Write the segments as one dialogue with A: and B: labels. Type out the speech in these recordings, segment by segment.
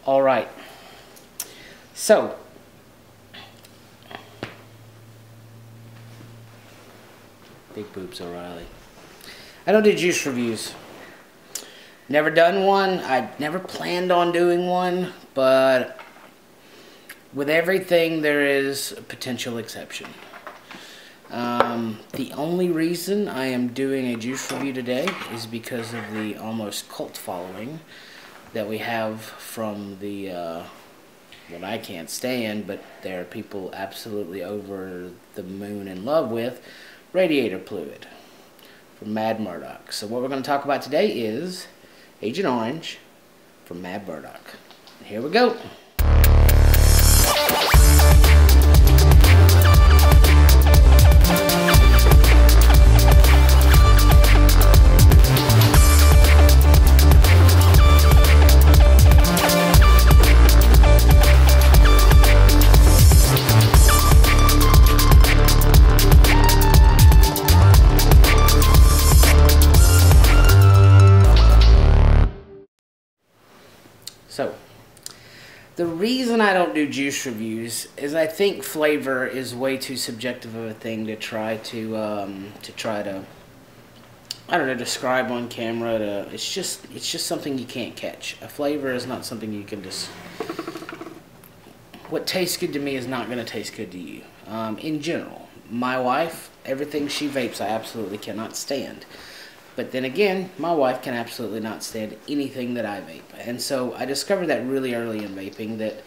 A: All right. So, big boobs O'Reilly. I don't do juice reviews. Never done one. I never planned on doing one, but with everything there is a potential exception. The only reason I am doing a juice review today is because of the almost cult following that we have from the, what I can't stand, but there are people absolutely over the moon in love with, radiator fluid from Mad Murdock. So what we're going to talk about today is Agent Orange from Mad Murdock. Here we go. So, the reason I don't do juice reviews is I think flavor is way too subjective of a thing to try to I don't know, describe on camera. It's just something you can't catch. A flavor is not something you can just. What tastes good to me is not going to taste good to you. In general, my wife, everything she vapes, I absolutely cannot stand. But then again, my wife can absolutely not stand anything that I vape. And so I discovered that really early in vaping, that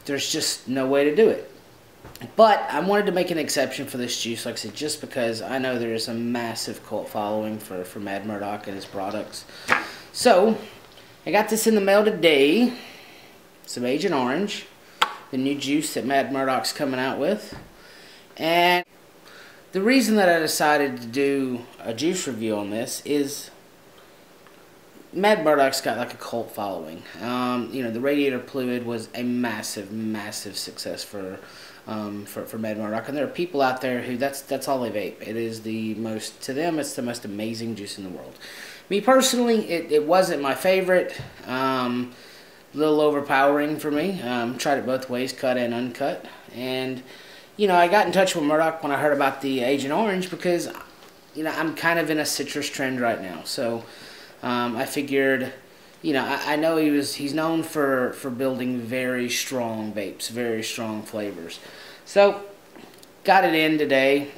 A: there's just no way to do it. But I wanted to make an exception for this juice, like I said, just because I know there is a massive cult following for Mad Murdock and his products. So, I got this in the mail today. Some Agent Orange, the new juice that Mad Murdock's coming out with. And the reason that I decided to do a juice review on this is Mad Murdock's got like a cult following. You know, the radiator fluid was a massive, massive success for Mad Murdock, and there are people out there who that's all they vape. It is the most, to them, it's the most amazing juice in the world. Me personally, it wasn't my favorite. A little overpowering for me. Tried it both ways, cut and uncut, and you know, I got in touch with Murdock when I heard about the Agent Orange because, you know, I'm kind of in a citrus trend right now. So I figured, you know, I know he's known for building very strong vapes, very strong flavors. So got it in today,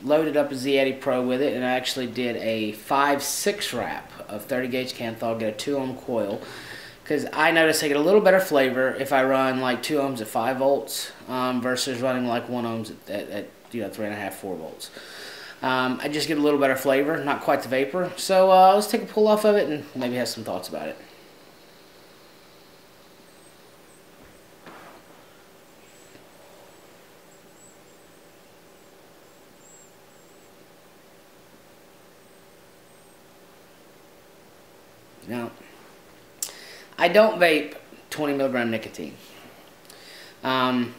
A: loaded up a Z80 Pro with it, and I actually did a 5-6 wrap of 30 gauge Canthal, get a 2 ohm coil. Because I notice I get a little better flavor if I run like 2 ohms at 5 volts versus running like 1 ohms at you know, 3.5, 4 volts. I just get a little better flavor, not quite the vapor. So let's take a pull off of it and maybe have some thoughts about it. Now, I don't vape 20 milligram nicotine. And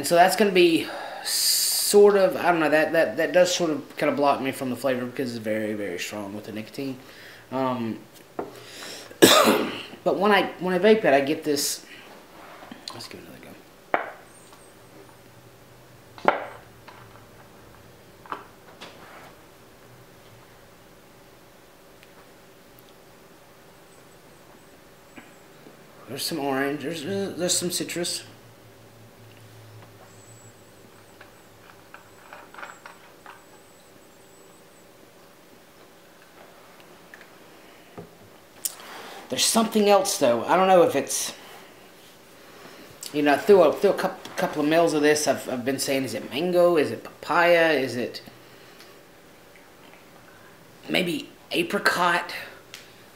A: so that's going to be sort of, I don't know, that does sort of kind of block me from the flavor because it's very, very strong with the nicotine. But when I vape it, I get this, let's give it another go. There's some orange, there's some citrus. There's something else though. I don't know if it's, you know, through a couple of mils of this, I've been saying, is it mango? Is it papaya? Is it maybe apricot?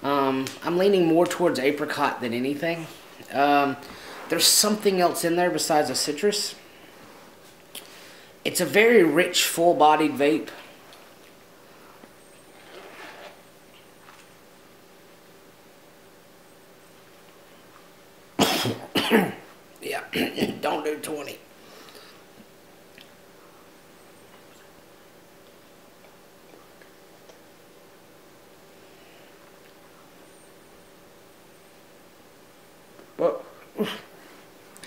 A: I'm leaning more towards apricot than anything. There's something else in there besides the citrus. It's a very rich, full-bodied vape. Yeah, don't do 20.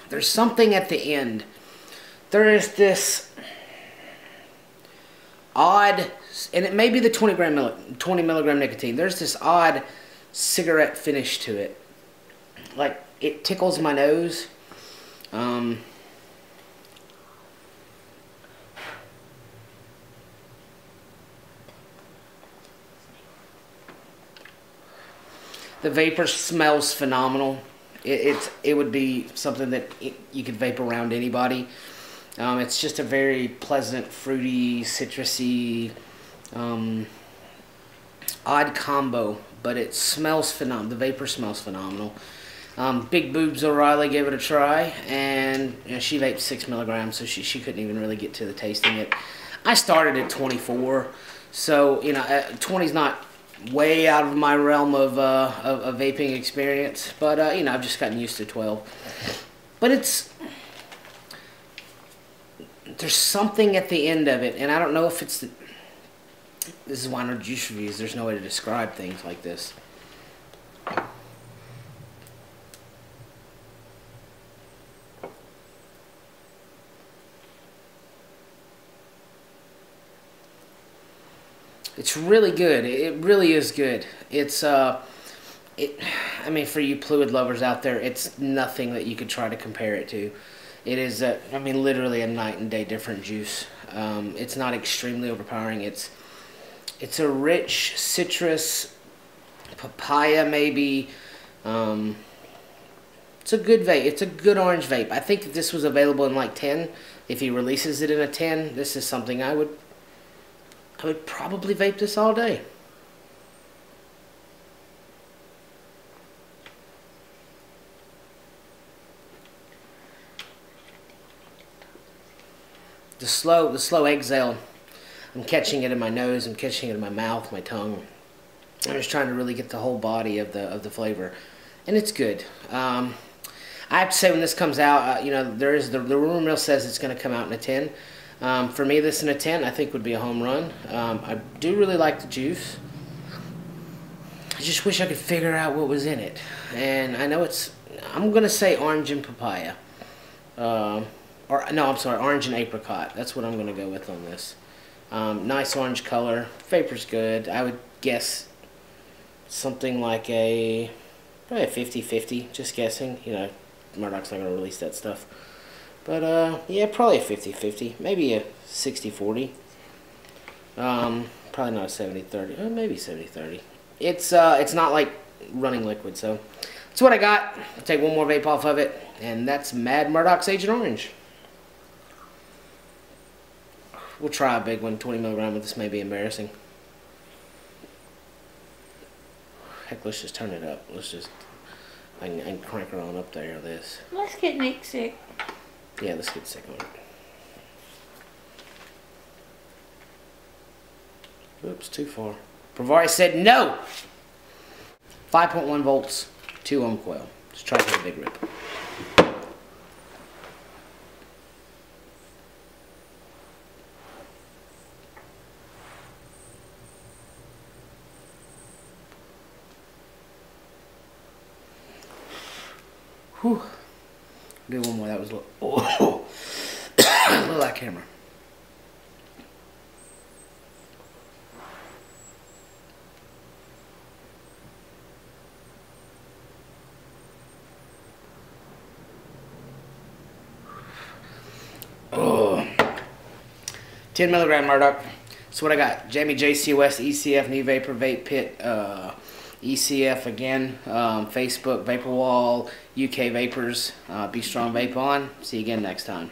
A: there's something at the end. There is this odd, and it may be the 20 milligram nicotine. There's this odd cigarette finish to it. Like, it tickles my nose. The vapor smells phenomenal. It would be something that you could vape around anybody. It's just a very pleasant, fruity, citrusy, odd combo, but it smells phenomenal. The vapor smells phenomenal. Big Boobs O'Reilly gave it a try, and you know, she vaped 6 milligrams, so she couldn't even really get to the tasting it. I started at 24, so you know, 20's not way out of my realm of vaping experience, but you know, I've just gotten used to 12. But there's something at the end of it, and I don't know if it's this is why no juice reviews. There's no way to describe things like this. It's really good. It really is good. It's I mean, for you fluid lovers out there, it's nothing that you could try to compare it to. It is, I mean, literally a night and day different juice. It's not extremely overpowering. It's a rich citrus, papaya maybe. It's a good vape. It's a good orange vape. I think if this was available in like 10, if he releases it in a 10, this is something I would probably vape this all day. The slow exhale, I'm catching it in my nose, I'm catching it in my mouth, my tongue. I'm just trying to really get the whole body of the flavor, and it's good. I have to say, when this comes out, you know, there is the rumor mill says it's going to come out in a 10. For me, this in a 10, I think would be a home run. I do really like the juice. I just wish I could figure out what was in it, and I know I'm going to say orange and papaya. Or no, I'm sorry, orange and apricot. That's what I'm going to go with on this. Nice orange color. Vapor's good. I would guess something like probably a 50-50, just guessing. You know, Murdock's not going to release that stuff. But, yeah, probably a 50-50. Maybe a 60-40. Probably not a 70-30. Maybe 70-30. It's not like running liquid, so that's what I got. I'll take one more vape off of it, and that's Mad Murdock's Agent Orange. We'll try a big one, 20 milligram, but this may be embarrassing. Heck, let's just turn it up. Let's just, I can crank her on up there, this.
B: Let's get Nick sick.
A: Yeah, let's get sick on it. Oops, too far. Pravari said no! 5.1 volts, 2 ohm coil. Let's try for a big rip. Whew. Do one more. That was a little, oh. A little that camera. Oh. 10 milligram Murdock. That's what I got. Jamie JCOS, ECF, New Vapor, Vape Pit, ECF again, Facebook, Vapor Wall, UK Vapors. Be strong, vape on. See you again next time.